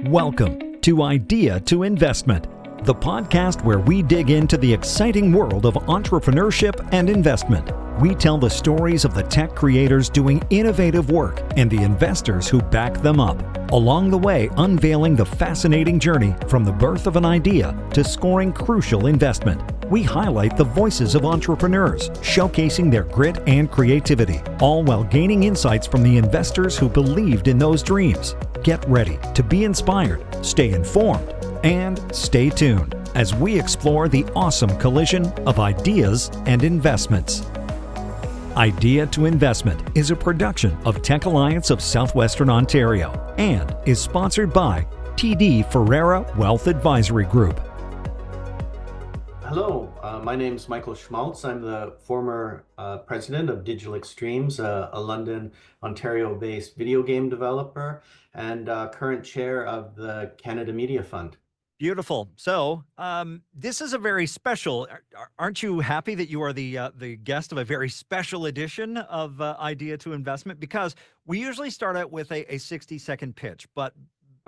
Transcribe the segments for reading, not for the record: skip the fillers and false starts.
Welcome to Idea to Investment, the podcast where we dig into the exciting world of entrepreneurship and investment. We tell the stories of the tech creators doing innovative work and the investors who back them up. Along the way, unveiling the fascinating journey from the birth of an idea to scoring crucial investment. We highlight the voices of entrepreneurs, showcasing their grit and creativity, all while gaining insights from the investors who believed in those dreams. Get ready to be inspired, stay informed, and stay tuned as we explore the awesome collision of ideas and investments. Idea to Investment is a production of Tech Alliance of Southwestern Ontario and is sponsored by TD Ferrera Wealth Advisory Group. Hello, my name is Michael Schmalz. I'm the former president of Digital Extremes, a London, Ontario-based video game developer, and current chair of the Canada Media Fund. Beautiful. So this is a very special, aren't you happy that you are the guest of a very special edition of Idea to Investment? Because we usually start out with a 60-second pitch, but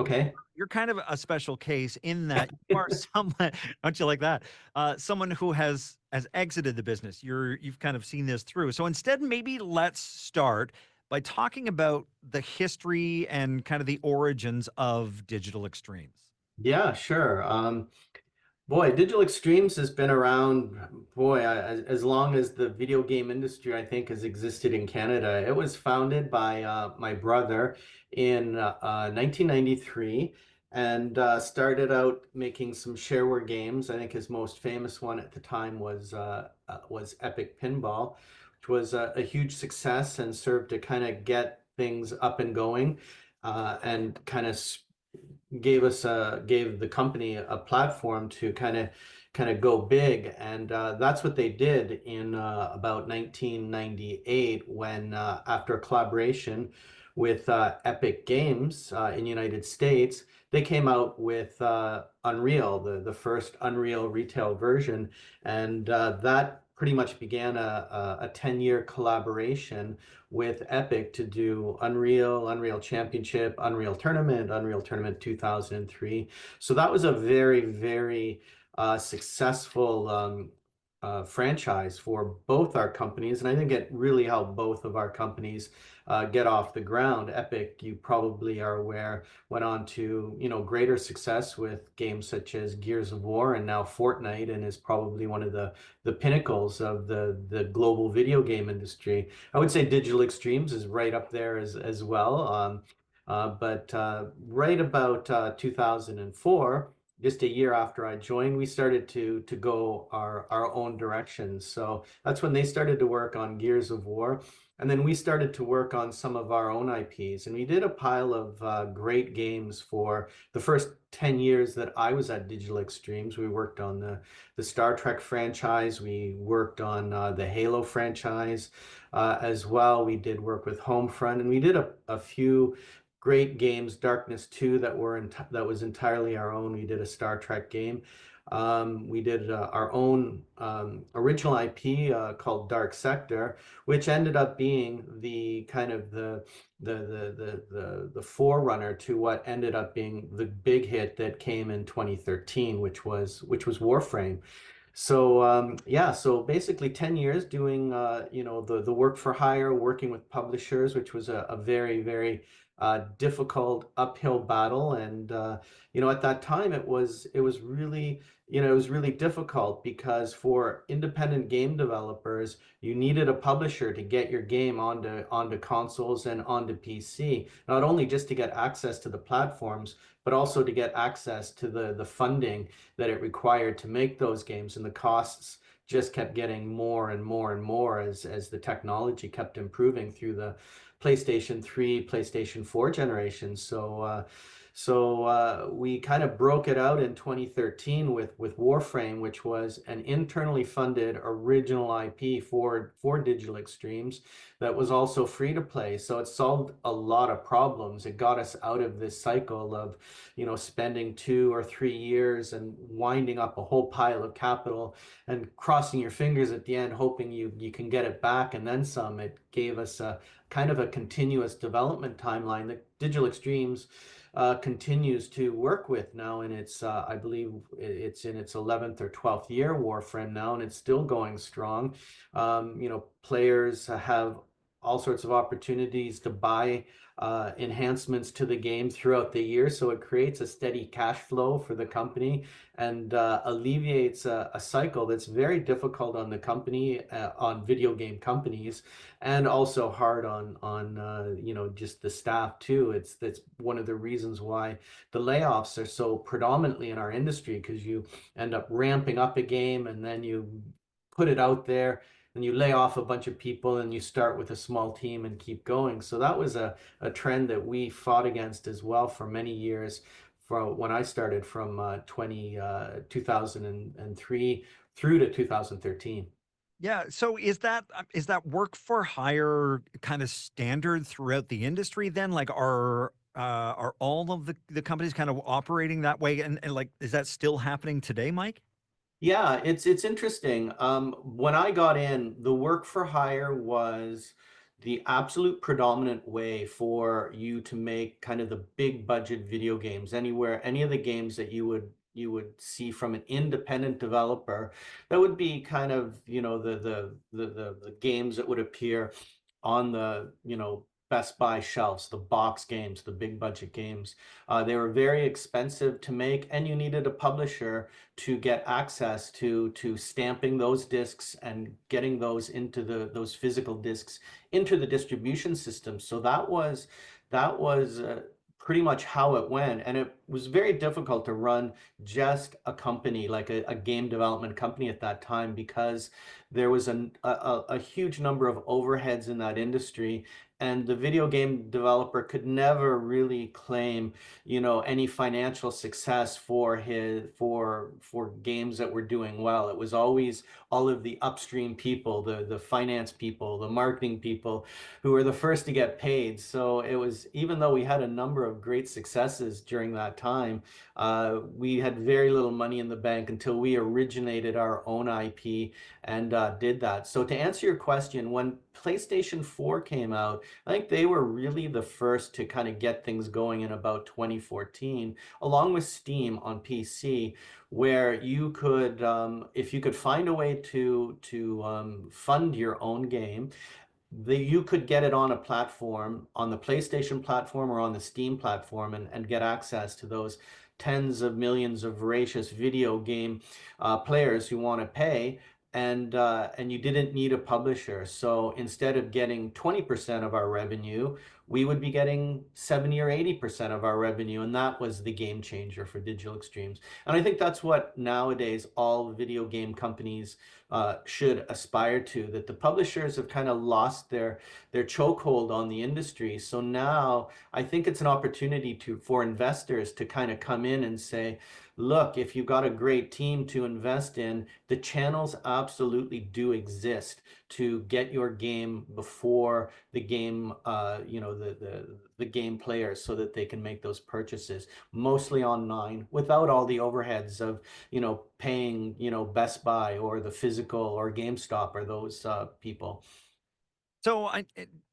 okay, you're kind of a special case in that you are someone, don't you like that? Someone who has exited the business. You've kind of seen this through. So instead, maybe let's start by talking about the history and kind of the origins of Digital Extremes. Yeah, sure. Digital Extremes has been around, as long as the video game industry, I think, has existed in Canada. It was founded by my brother in 1993 and started out making some shareware games. I think his most famous one at the time was Epic Pinball, which was a huge success and served to kind of get things up and going and kind of gave the company a platform to kind of go big, and that's what they did in about 1998 when after a collaboration with Epic Games in the United States, they came out with Unreal, the first Unreal retail version, and that pretty much began a 10-year collaboration with Epic to do Unreal Championship, Unreal Tournament 2003. So that was a very, very successful franchise for both our companies, and I think it really helped both of our companies get off the ground. Epic, you probably are aware, went on to greater success with games such as Gears of War and now Fortnite, and is probably one of the pinnacles of the global video game industry. I would say Digital Extremes is right up there as well. But right about 2004. Just a year after I joined, we started to go our own directions. So that's when they started to work on Gears of War. And then we started to work on some of our own IPs. And we did a pile of great games for the first 10 years that I was at Digital Extremes. We worked on the Star Trek franchise. We worked on the Halo franchise as well. We did work with Homefront. And we did a few great games, Darkness 2, that was entirely our own. We did a Star Trek game. We did our own original IP called Dark Sector, which ended up being the kind of the forerunner to what ended up being the big hit that came in 2013, which was Warframe. So so basically 10 years doing the work for hire, working with publishers, which was a very, very difficult uphill battle. And at that time it was really difficult, because for independent game developers you needed a publisher to get your game onto consoles and onto PC, not only just to get access to the platforms, but also to get access to the funding that it required to make those games. And the costs just kept getting more and more and more as the technology kept improving through the PlayStation 3, PlayStation 4 generations. So we kind of broke it out in 2013 with Warframe, which was an internally funded original IP for Digital Extremes that was also free to play. So it solved a lot of problems. It got us out of this cycle of, spending 2 or 3 years and winding up a whole pile of capital and crossing your fingers at the end, hoping you can get it back and then some. It gave us a kind of a continuous development timeline that Digital Extremes continues to work with now, and I believe it's in its 11th or 12th year, Warframe now, and it's still going strong. Players have all sorts of opportunities to buy enhancements to the game throughout the year, so it creates a steady cash flow for the company and alleviates a cycle that's very difficult on the company, on video game companies, and also hard on just the staff too. That's one of the reasons why the layoffs are so predominantly in our industry, because you end up ramping up a game and then you put it out there and you lay off a bunch of people and you start with a small team and keep going. So that was a trend that we fought against as well for many years, from when I started from 2003 through to 2013. Yeah. So is that work for hire kind of standard throughout the industry then? Like are all of the companies kind of operating that way? And like is that still happening today, Mike? Yeah, it's interesting. When I got in, the work for hire was the absolute predominant way for you to make kind of the big budget video games. Anywhere, any of the games that you would see from an independent developer, that would be kind of, the games that would appear on the, Best Buy shelves, the box games, the big budget games. They were very expensive to make, and you needed a publisher to get access to stamping those discs and getting those into those physical discs into the distribution system. So that was pretty much how it went, and it was very difficult to run just a company like a game development company at that time, because there was a huge number of overheads in that industry, and the video game developer could never really claim, any financial success for games that were doing well. It was always all of the upstream people, the finance people, the marketing people, who were the first to get paid. So it was, even though we had a number of great successes during that time, we had very little money in the bank until we originated our own IP and did that. So to answer your question, when PlayStation 4 came out, I think they were really the first to kind of get things going in about 2014, along with Steam on PC, where you could, if you could find a way to fund your own game, you could get it on a platform, on the PlayStation platform or on the Steam platform, and get access to those tens of millions of voracious video game players who want to pay. And you didn't need a publisher. So instead of getting 20% of our revenue, we would be getting 70 or 80% of our revenue. And that was the game changer for Digital Extremes. And I think that's what nowadays all video game companies should aspire to, that the publishers have kind of lost their chokehold on the industry. So now I think it's an opportunity for investors to kind of come in and say, look, if you've got a great team to invest in, the channels absolutely do exist to get your game before the game, the game players, so that they can make those purchases mostly online without all the overheads of, paying, Best Buy or the physical or GameStop or those people. So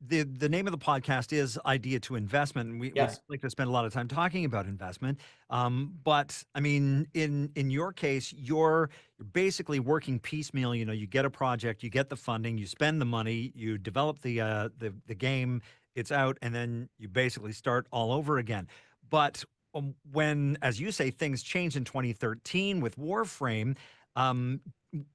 the name of the podcast is Idea to Investment, and we would Yes. like to spend a lot of time talking about investment. But I mean, in your case, you're basically working piecemeal. You get a project, you get the funding, you spend the money, you develop the game, it's out, and then you basically start all over again. But when, as you say, things changed in 2013 with Warframe, um,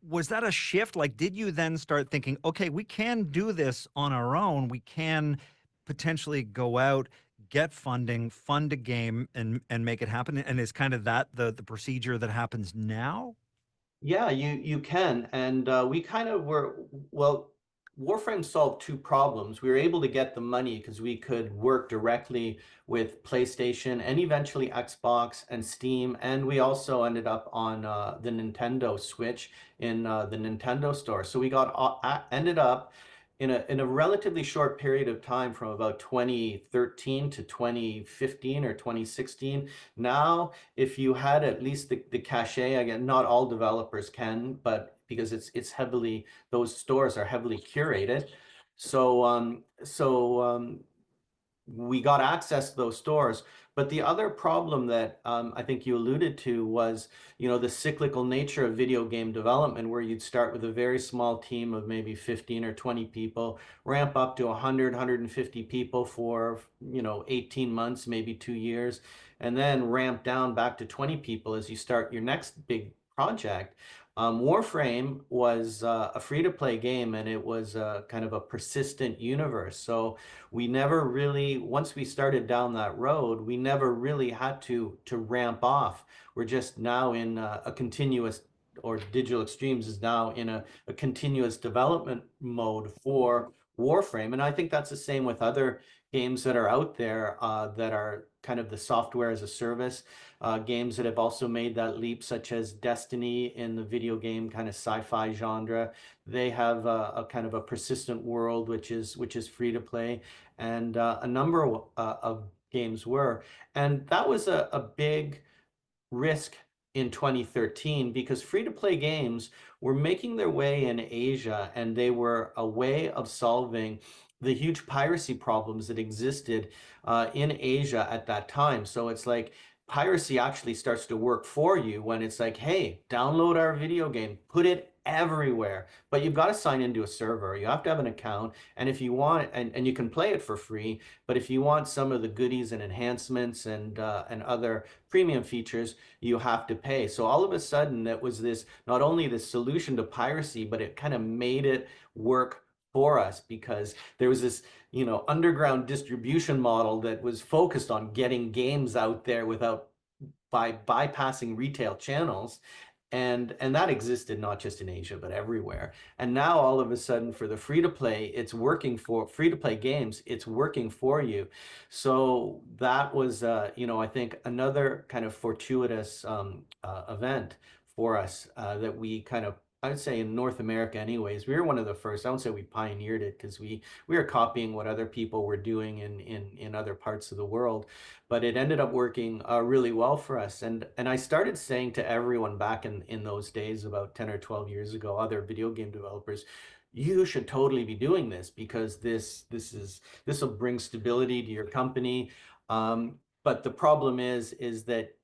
was that a shift? Like, did you then start thinking, okay, we can do this on our own. We can potentially go out, get funding, fund a game, and make it happen? And is kind of that the procedure that happens now? Yeah, you can. And we kind of were, well, Warframe solved two problems. We were able to get the money because we could work directly with PlayStation and eventually Xbox and Steam. And we also ended up on the Nintendo Switch in the Nintendo store. So we got ended up in a relatively short period of time, from about 2013 to 2015 or 2016. Now, if you had at least the cachet, again, not all developers can, but because it's heavily, those stores are heavily curated. So we got access to those stores. But the other problem that I think you alluded to was, the cyclical nature of video game development, where you'd start with a very small team of maybe 15 or 20 people, ramp up to 100, 150 people for, 18 months, maybe 2 years, and then ramp down back to 20 people as you start your next big project. Warframe was a free-to-play game, and it was kind of a persistent universe. So we never really, once we started down that road, we never really had to ramp off. We're just now in a continuous, or Digital Extremes is now in a continuous development mode for Warframe. And I think that's the same with other games that are out there that are kind of the software as a service games that have also made that leap, such as Destiny in the video game kind of sci-fi genre. They have a kind of a persistent world, which is free to play, and a number of games were. And that was a big risk in 2013 because free-to-play games were making their way in Asia, and they were a way of solving the huge piracy problems that existed in Asia at that time. So it's like piracy actually starts to work for you when it's like, hey, download our video game, put it everywhere, but you've got to sign into a server. You have to have an account, and if you want, and you can play it for free, but if you want some of the goodies and enhancements and other premium features, you have to pay. So all of a sudden, it was this, not only this solution to piracy, but it kind of made it work for us because there was this, underground distribution model that was focused on getting games out there without by bypassing retail channels. And that existed not just in Asia, but everywhere. And now all of a sudden for the free to play games, it's working for you. So that was, I think another kind of fortuitous event for us that we kind of, I would say in North America anyways, we were one of the first. I won't say we pioneered it because we were copying what other people were doing in other parts of the world, but it ended up working really well for us. And I started saying to everyone back in those days, about 10 or 12 years ago, other video game developers, you should totally be doing this because this will bring stability to your company. But the problem is that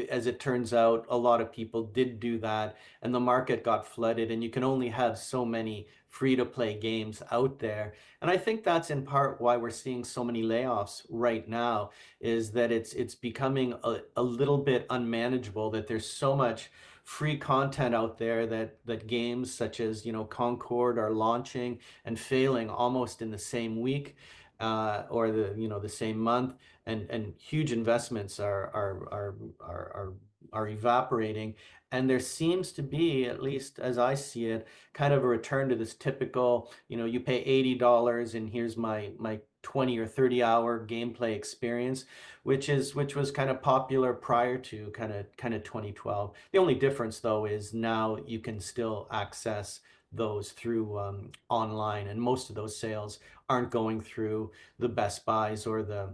as it turns out, a lot of people did do that, and the market got flooded, and you can only have so many free-to-play games out there. And I think that's in part why we're seeing so many layoffs right now, is that it's becoming a little bit unmanageable, that there's so much free content out there that games such as, Concord are launching and failing almost in the same week or the same month, and huge investments are evaporating. And there seems to be, at least as I see it, kind of a return to this typical, you pay $80 and here's my 20 or 30 hour gameplay experience, which was kind of popular prior to kind of 2012. The only difference though is now you can still access those through online, and most of those sales aren't going through the Best Buys or the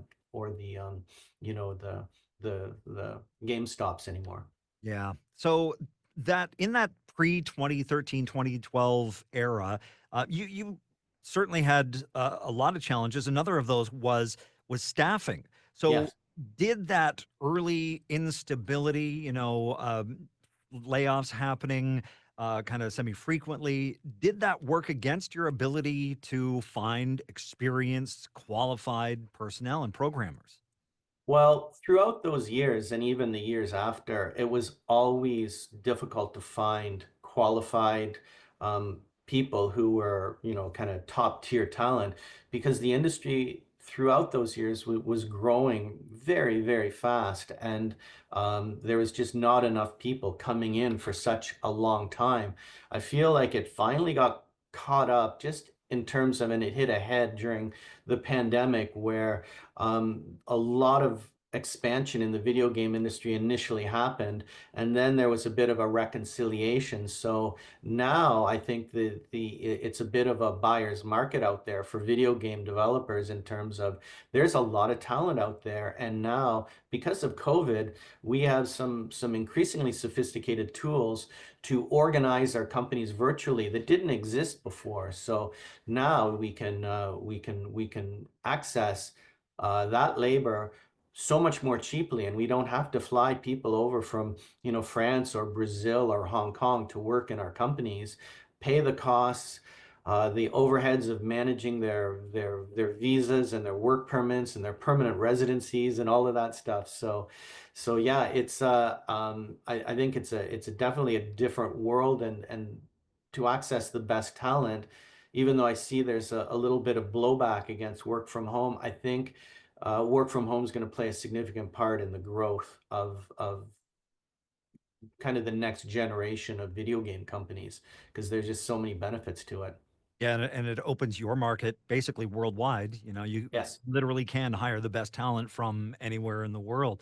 the GameStops anymore. Yeah. So that in that pre 2013, 2012 era, you certainly had a lot of challenges. Another of those was staffing. So Yes. did that early instability, layoffs happening kind of semi-frequently, did that work against your ability to find experienced, qualified personnel and programmers? Well, throughout those years and even the years after, it was always difficult to find qualified people who were, kind of top tier talent because the industry throughout those years was growing very, very fast. And there was just not enough people coming in for such a long time. I feel like it finally got caught up just in terms of, and it hit ahead during the pandemic where a lot of expansion in the video game industry initially happened, and then there was a bit of a reconciliation. So now I think it's a bit of a buyer's market out there for video game developers in terms of there's a lot of talent out there, and now because of COVID, we have some increasingly sophisticated tools to organize our companies virtually that didn't exist before. So now we can access that labor so much more cheaply, and we don't have to fly people over from, France or Brazil or Hong Kong to work in our companies, pay the costs, the overheads of managing their visas and their work permits and their permanent residencies and all of that stuff. So yeah, I think it's definitely a different world, and to access the best talent, even though I see there's a little bit of blowback against work from home, I think work from home is going to play a significant part in the growth of kind of the next generation of video game companies, because there's just so many benefits to it. Yeah, and it opens your market basically worldwide. You Yes. literally can hire the best talent from anywhere in the world.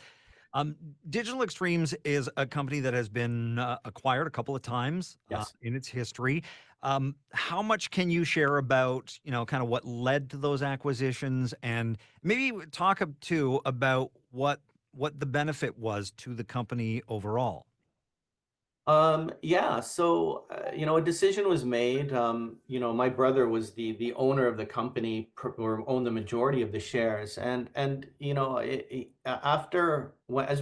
Um, Digital Extremes is a company that has been acquired a couple of times Yes. in its history. How much can you share about, kind of what led to those acquisitions, and maybe talk too about what the benefit was to the company overall? Yeah, so a decision was made. My brother was the owner of the company, or owned the majority of the shares, and as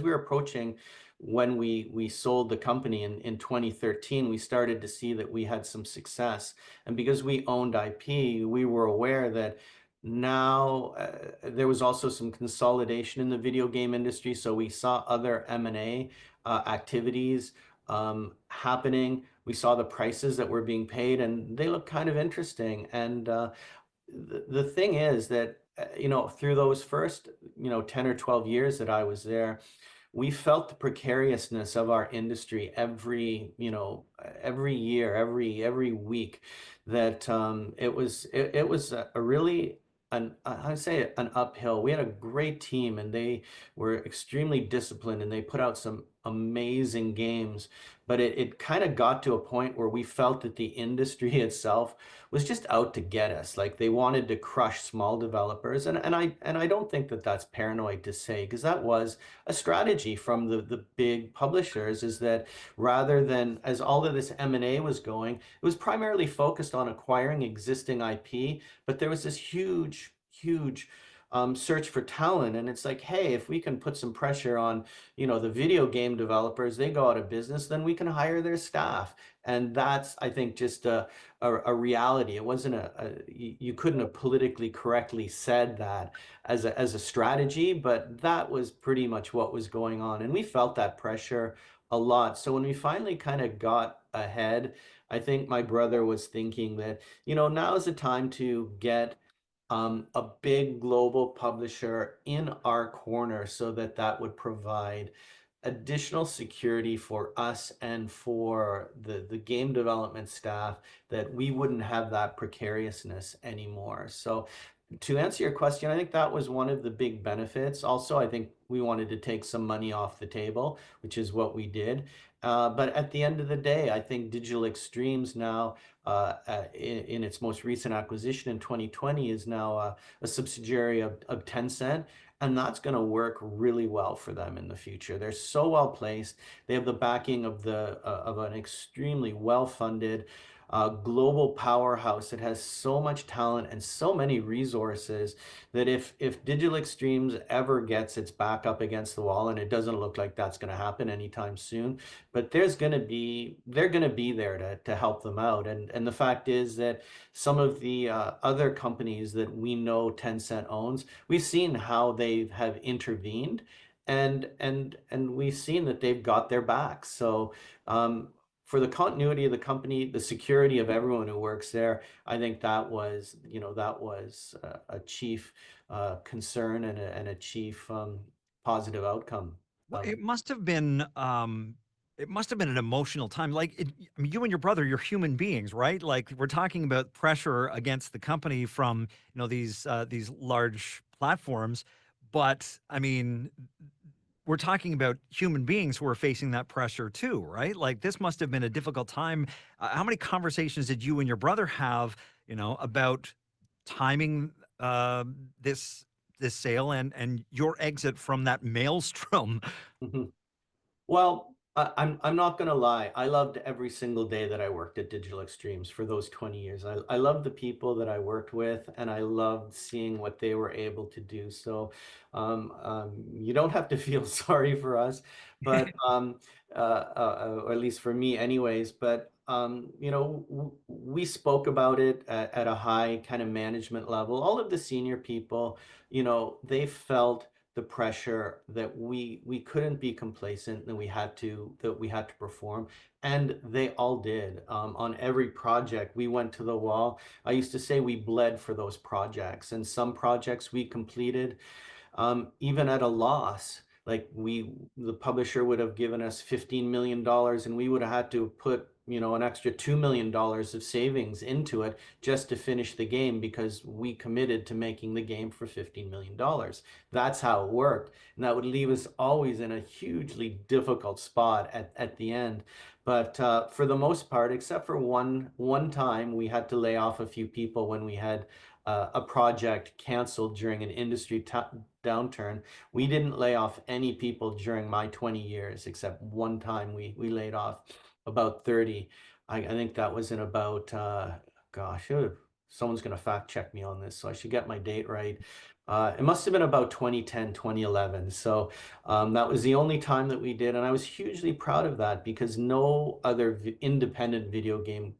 we were approaching when we sold the company in 2013, we started to see that we had some success, and because we owned IP, we were aware that now there was also some consolidation in the video game industry, so we saw other M&A activities happening. We saw the prices that were being paid, and they look kind of interesting. And the thing is that, through those first, 10 or 12 years that I was there, we felt the precariousness of our industry every year, every week, that it was a really I'd say an uphill. We had a great team, and they were extremely disciplined, and they put out some amazing games. But it kind of got to a point where we felt that the industry itself was just out to get us. Like, they wanted to crush small developers, and I don't think that that's paranoid to say, because that was a strategy from the big publishers, is that rather than, as all of this M&A was going, it was primarily focused on acquiring existing IP, but there was this huge search for talent. And it's like, hey, if we can put some pressure on, the video game developers, they go out of business, then we can hire their staff. And that's, I think, just a reality. It wasn't you couldn't have politically correctly said that as a strategy, but that was pretty much what was going on. And we felt that pressure a lot. So when we finally kind of got ahead, I think my brother was thinking that, now is the time to get a big global publisher in our corner, so that would provide additional security for us and for the game development staff, that we wouldn't have that precariousness anymore. So to answer your question, I think that was one of the big benefits. Also, I think we wanted to take some money off the table, which is what we did. But at the end of the day, I think Digital Extremes now, in its most recent acquisition in 2020, is now a subsidiary of Tencent. And that's going to work really well for them in the future. They're so well placed. They have the backing of an extremely well-funded global powerhouse that has so much talent and so many resources, that if Digital Extremes ever gets its back up against the wall, and it doesn't look like that's going to happen anytime soon, but they're going to be there to help them out. And the fact is that some of the other companies that we know Tencent owns, we've seen how they have intervened, and we've seen that they've got their back. So for the continuity of the company, the security of everyone who works there, I think that was a chief concern, and a chief positive outcome. Well, Um, it must have been an emotional time. Like, I mean, you and your brother, you're human beings, right? Like, we're talking about pressure against the company from, these large platforms. But I mean, we're talking about human beings who are facing that pressure too, right? Like this must have been a difficult time. How many conversations did you and your brother have, about timing this sale and your exit from that maelstrom? Mhm. Well, I'm not gonna lie. I loved every single day that I worked at Digital Extremes for those 20 years. I loved the people that I worked with, and I loved seeing what they were able to do. So, you don't have to feel sorry for us, but or at least for me, anyways. But we spoke about it at a high kind of management level. All of the senior people, they felt the pressure that we couldn't be complacent and we had to perform, and they all did. On every project we went to the wall. I used to say we bled for those projects, and some projects we completed even at a loss. Like the publisher would have given us $15 million, and we would have had to put, an extra $2 million of savings into it just to finish the game because we committed to making the game for $15 million. That's how it worked. And that would leave us always in a hugely difficult spot at the end. But for the most part, except for one time, we had to lay off a few people when we had a project canceled during an industry downturn. We didn't lay off any people during my 20 years, except one time we laid off about 30. I think that was in about, gosh, someone's going to fact check me on this, so I should get my date right. It must have been about 2010, 2011. So that was the only time that we did. And I was hugely proud of that because no other independent video game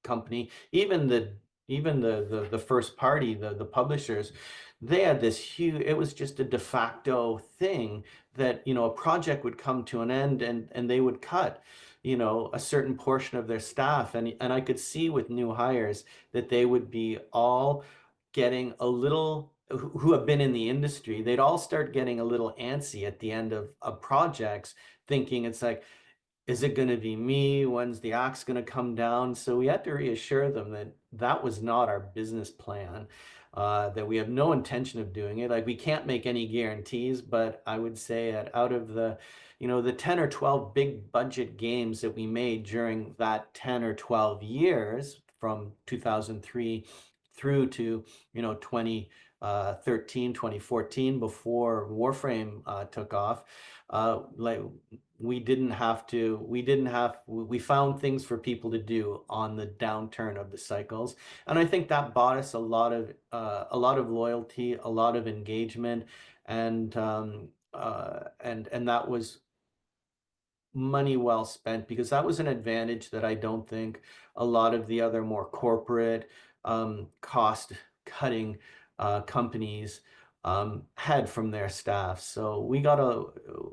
company, even the first party, the publishers, they had this huge, it was just a de facto thing that, a project would come to an end and they would cut, a certain portion of their staff. And I could see with new hires that they would be all getting a little, who have been in the industry, they'd all start getting a little antsy at the end of projects, thinking it's like, is it going to be me? When's the axe going to come down? So we had to reassure them that that was not our business plan, that we have no intention of doing it. Like we can't make any guarantees, but I would say that out of the 10 or 12 big budget games that we made during that 10 or 12 years from 2003 through to, 2013, 2014, before Warframe took off, like we found things for people to do on the downturn of the cycles. And I think that bought us a lot of loyalty, a lot of engagement, and that was money well spent, because that was an advantage that I don't think a lot of the other more corporate, cost cutting companies had from their staff. So we got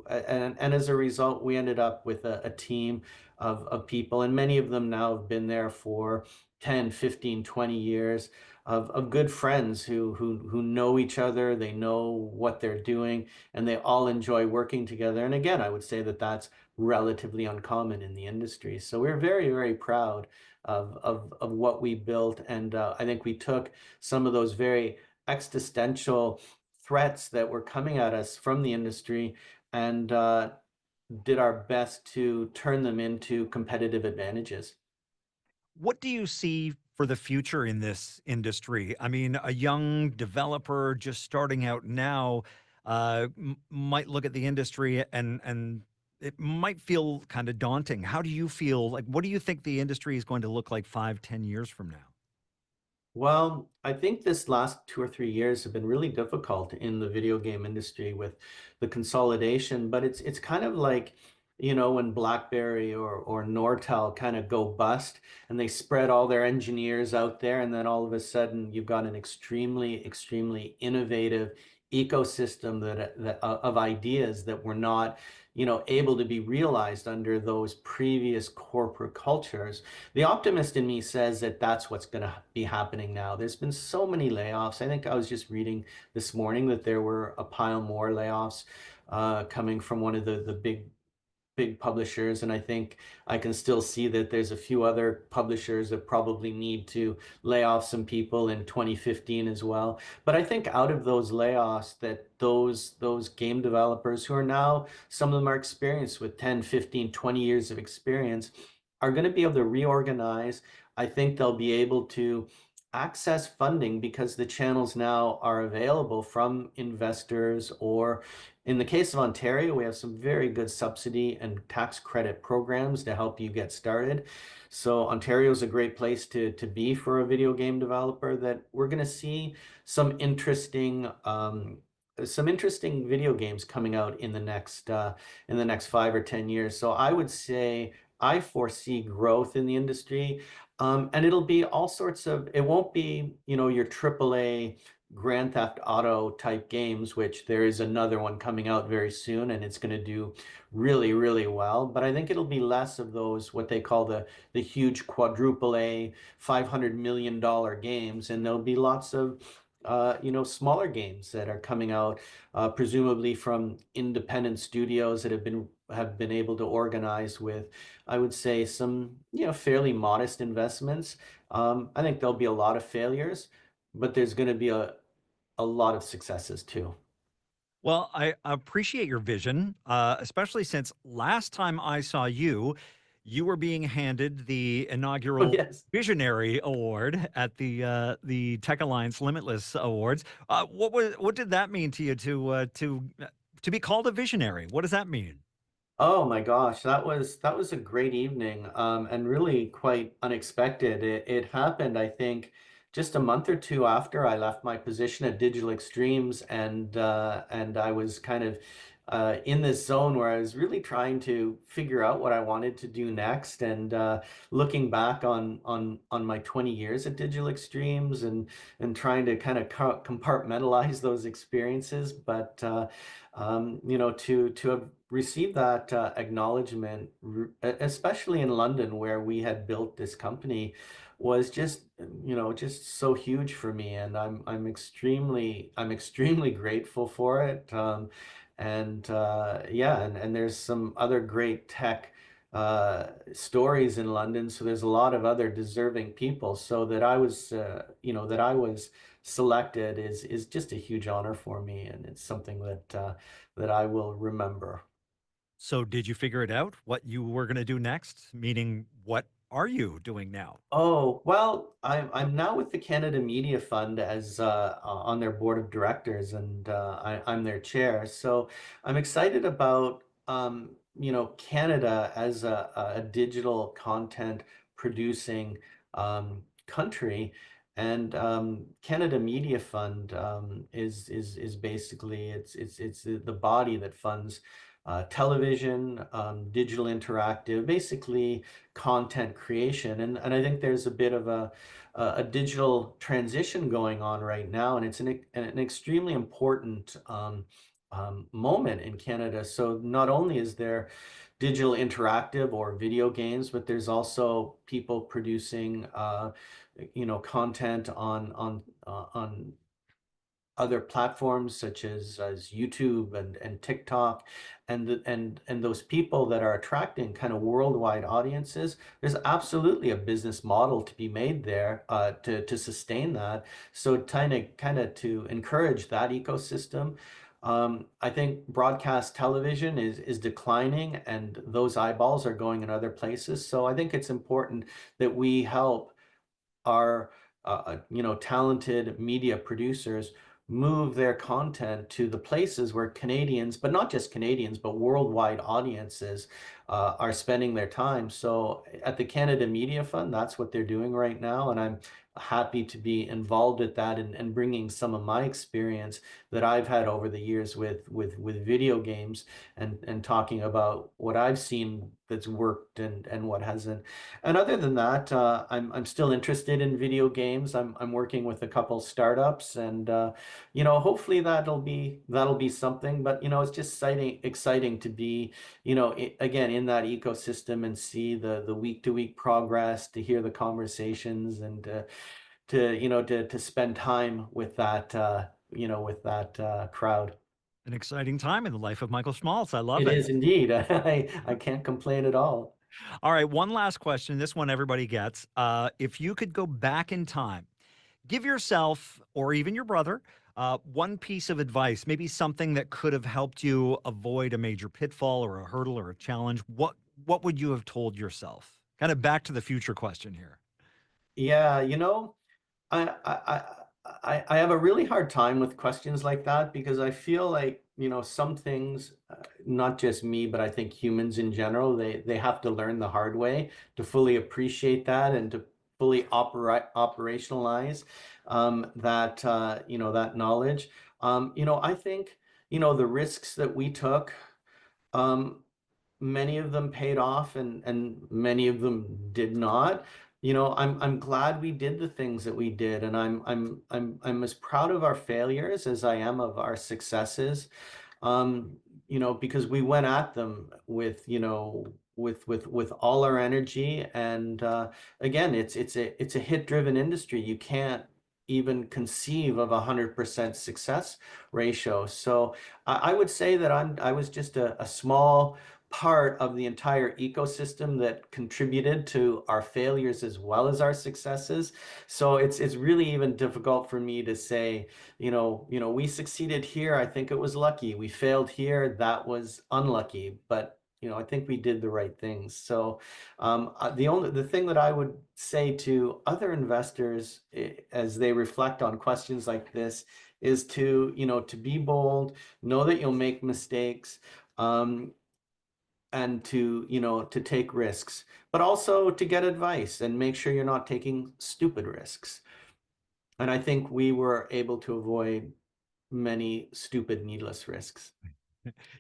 and as a result, we ended up with a team of people, and many of them now have been there for 10, 15, 20 years, of good friends who know each other, they know what they're doing, and they all enjoy working together. And again, I would say that that's relatively uncommon in the industry. So we're very, very proud of what we built. And I think we took some of those very existential threats that were coming at us from the industry and did our best to turn them into competitive advantages. What do you see for the future in this industry? I mean, a young developer just starting out now might look at the industry and it might feel kind of daunting. How do you feel? Like, what do you think the industry is going to look like 5, 10 years from now? Well, I think this last 2 or 3 years have been really difficult in the video game industry with the consolidation, but it's kind of like, when BlackBerry or Nortel kind of go bust and they spread all their engineers out there, and then all of a sudden you've got an extremely, extremely innovative ecosystem of ideas that were not, able to be realized under those previous corporate cultures. The optimist in me says that that's what's going to be happening now. There's been so many layoffs. I think I was just reading this morning that there were a pile more layoffs coming from one of the big big publishers, and I think I can still see that there's a few other publishers that probably need to lay off some people in 2015 as well. But I think out of those layoffs, that those game developers who are now, some of them are experienced with 10, 15, 20 years of experience, are going to be able to reorganize. I think they'll be able to access funding because the channels now are available from investors, or in the case of Ontario, we have some very good subsidy and tax credit programs to help you get started. So Ontario is a great place to be for a video game developer. That we're going to see some interesting video games coming out in the next 5 or 10 years. So I would say I foresee growth in the industry. And it'll be all sorts of, it won't be, your AAA Grand Theft Auto type games, which there is another one coming out very soon, and it's going to do really, really well. But I think it'll be less of those, what they call the huge quadruple A, $500 million games, and there'll be lots of smaller games that are coming out, presumably from independent studios that have been able to organize with, I would say, some fairly modest investments. I think there'll be a lot of failures, but there's going to be a lot of successes too. Well, I appreciate your vision, especially since last time I saw you, you were being handed the Oh, inaugural yes. Visionary Award at the Tech Alliance Limitless Awards. What did that mean to you to be called a visionary? What does that mean? Oh my gosh, that was a great evening, and really quite unexpected. It happened, I think, just a month or two after I left my position at Digital Extremes, and I was kind of in this zone where I was really trying to figure out what I wanted to do next, and looking back on my 20 years at Digital Extremes, and trying to kind of compartmentalize those experiences, but to have received that acknowledgement, especially in London, where we had built this company, was just so huge for me, and I'm extremely grateful for it. And yeah, and there's some other great tech stories in London, so there's a lot of other deserving people. So that I was selected is just a huge honor for me, and it's something that I will remember. So, did you figure it out what you were going to do next? Meaning, what are you doing now? Oh, well, I'm now with the Canada Media Fund as on their board of directors, and I'm their chair. So I'm excited about Canada as a digital content producing country, and Canada Media Fund is basically, it's the body that funds television, digital interactive, basically content creation. And I think there's a bit of a digital transition going on right now, and it's an extremely important moment in Canada. So not only is there digital interactive or video games, but there's also people producing content on other platforms such as YouTube and TikTok, and those people that are attracting kind of worldwide audiences. There's absolutely a business model to be made there, to sustain that. So kind of to encourage that ecosystem. I think broadcast television is declining, and those eyeballs are going in other places. So I think it's important that we help our talented media producers move their content to the places where Canadians, but not just Canadians, but worldwide audiences are spending their time. So at the Canada Media Fund, that's what they're doing right now, and I'm happy to be involved at that, and bringing some of my experience that I've had over the years with video games, and talking about what I've seen that's worked, and what hasn't. And other than that, I'm still interested in video games. I'm working with a couple startups, and hopefully that'll be something. But it's just exciting to be again in that ecosystem, and see the week to week progress, to hear the conversations, and to spend time with that crowd. An exciting time in the life of Michael Schmalz. I love It it. is indeed. I can't complain at all. All right, one last question. This one everybody gets. If you could go back in time, give yourself or even your brother one piece of advice, maybe something that could have helped you avoid a major pitfall or a hurdle or a challenge. What would you have told yourself? Kind of back to the future question here. Yeah, I have a really hard time with questions like that because I feel like, some things, not just me, but I think humans in general, they have to learn the hard way to fully appreciate that and to fully operationalize that knowledge. I think, the risks that we took, um, many of them paid off and many of them did not. I'm glad we did the things that we did, and I'm as proud of our failures as I am of our successes. Because we went at them with, with all our energy. And again, it's a hit-driven industry. You can't even conceive of 100% success ratio. So I would say that I was just a small part of the entire ecosystem that contributed to our failures as well as our successes. So it's really even difficult for me to say, we succeeded here. I think it was lucky. We failed here. That was unlucky. But I think we did the right things. So the thing that I would say to other investors as they reflect on questions like this is to be bold, know that you'll make mistakes. And to take risks, but also to get advice and make sure you're not taking stupid risks. And I think we were able to avoid many stupid, needless risks.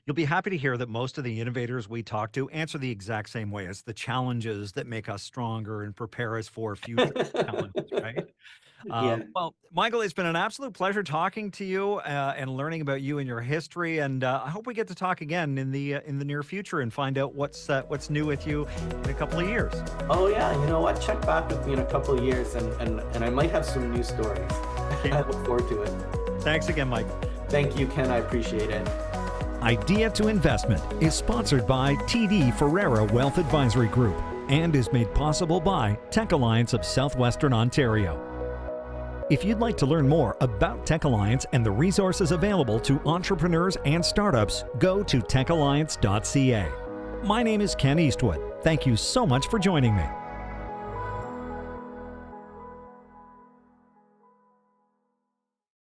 You'll be happy to hear that most of the innovators we talk to answer the exact same way as the challenges that make us stronger and prepare us for future challenges, right? Yeah. Well, Michael, it's been an absolute pleasure talking to you and learning about you and your history. And I hope we get to talk again in the near future and find out what's new with you in a couple of years. Oh yeah, you know what? Check back with me in a couple of years, and I might have some new stories. I look forward to it. Thanks again, Mike. Thank you, Ken. I appreciate it. Idea to Investment is sponsored by TD Ferrera Wealth Advisory Group and is made possible by Tech Alliance of Southwestern Ontario. If you'd like to learn more about Tech Alliance and the resources available to entrepreneurs and startups, go to techalliance.ca. My name is Ken Eastwood. Thank you so much for joining me.